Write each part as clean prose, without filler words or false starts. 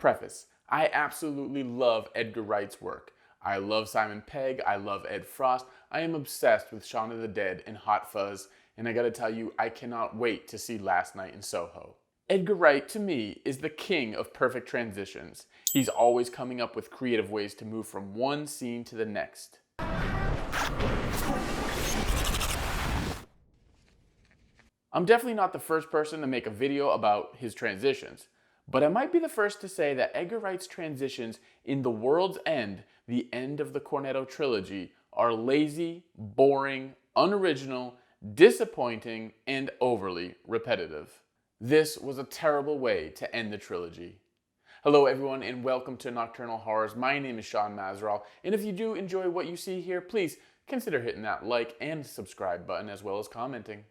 Preface: I absolutely love Edgar Wright's work. I love Simon Pegg, I love Ed Frost, I am obsessed with Shaun of the Dead and Hot Fuzz, and I gotta tell you, I cannot wait to see Last Night in Soho. Edgar Wright, to me, is the king of perfect transitions. He's always coming up with creative ways to move from one scene to the next. I'm definitely not the first person to make a video about his transitions, but I might be the first to say that Edgar Wright's transitions in The World's End, the end of the Cornetto trilogy, are lazy, boring, unoriginal, disappointing, and overly repetitive. This was a terrible way to end the trilogy. Hello everyone and welcome to Nocturnal Horrors. My name is Sean Mazeral, and if you do enjoy what you see here, please consider hitting that like and subscribe button as well as commenting.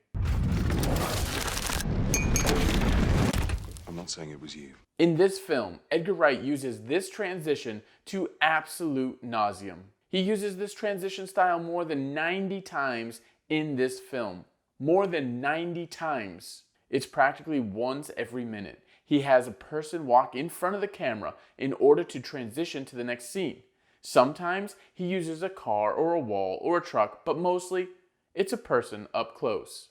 I'm not saying it was you. In this film, Edgar Wright uses this transition to absolute nauseam. He uses this transition style more than 90 times in this film. More than 90 times. It's practically once every minute. He has a person walk in front of the camera in order to transition to the next scene. Sometimes he uses a car or a wall or a truck, but mostly it's a person up close.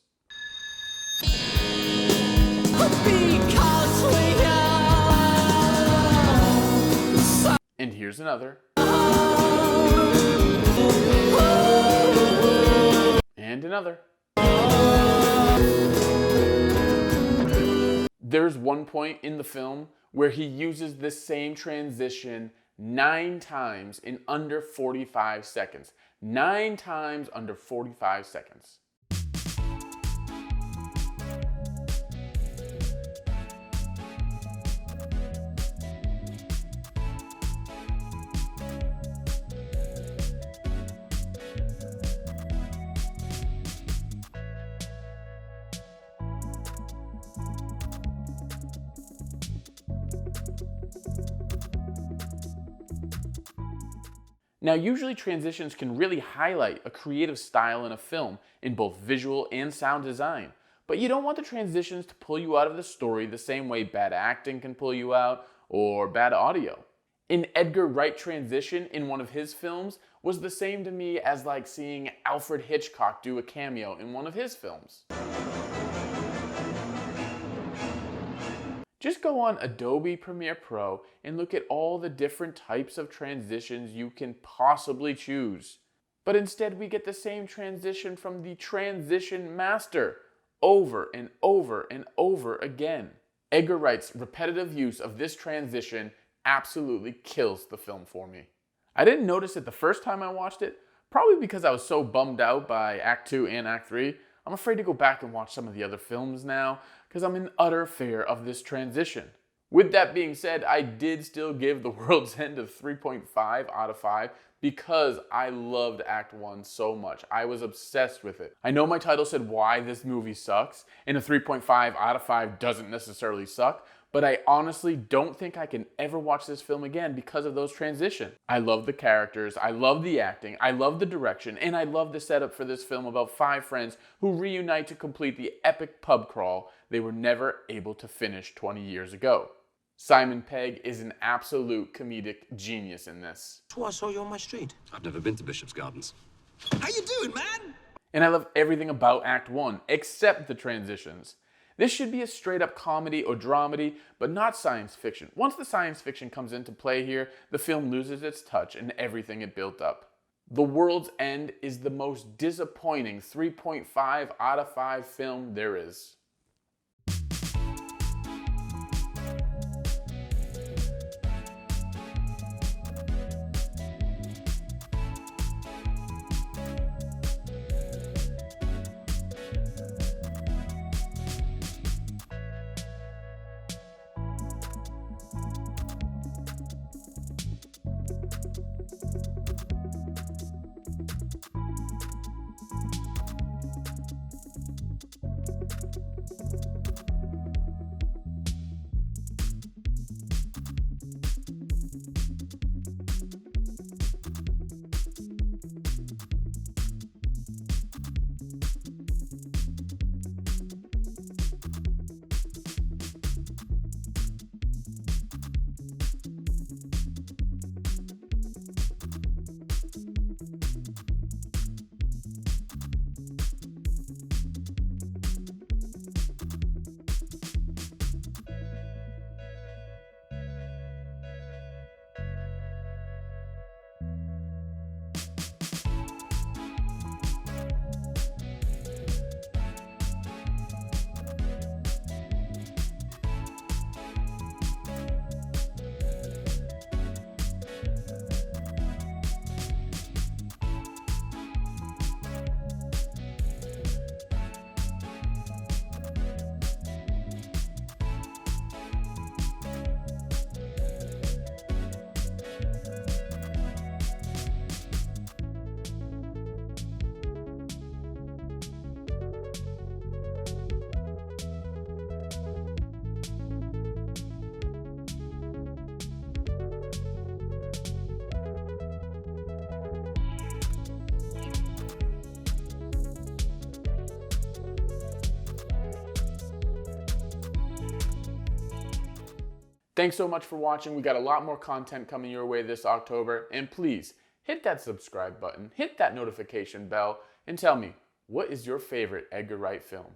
And here's another. And another. There's one point in the film where he uses the same transition 9 times in under 45 seconds. 9 times under 45 seconds. Now, usually transitions can really highlight a creative style in a film in both visual and sound design, but you don't want the transitions to pull you out of the story the same way bad acting can pull you out or bad audio. An Edgar Wright transition in one of his films was the same to me as like seeing Alfred Hitchcock do a cameo in one of his films. Just go on Adobe Premiere Pro and look at all the different types of transitions you can possibly choose. But instead we get the same transition from the transition master over and over and over again. Edgar Wright's repetitive use of this transition absolutely kills the film for me. I didn't notice it the first time I watched it, probably because I was so bummed out by Act 2 and Act 3. I'm afraid to go back and watch some of the other films now because I'm in utter fear of this transition. With that being said, I did still give The World's End a 3.5 out of 5 because I loved Act 1 so much. I was obsessed with it. I know my title said why this movie sucks, and a 3.5 out of 5 doesn't necessarily suck, but I honestly don't think I can ever watch this film again because of those transitions. I love the characters, I love the acting, I love the direction, and I love the setup for this film about 5 friends who reunite to complete the epic pub crawl they were never able to finish 20 years ago. Simon Pegg is an absolute comedic genius in this. Oh, I saw you on my street. I've never been to Bishop's Gardens. How you doing, man? And I love everything about Act 1, except the transitions. This should be a straight up comedy or dramedy, but not science fiction. Once the science fiction comes into play here, the film loses its touch and everything it built up. The World's End is the most disappointing 3.5 out of 5 film there is. Thanks so much for watching. We got a lot more content coming your way this October. And please, hit that subscribe button, hit that notification bell, and tell me, what is your favorite Edgar Wright film?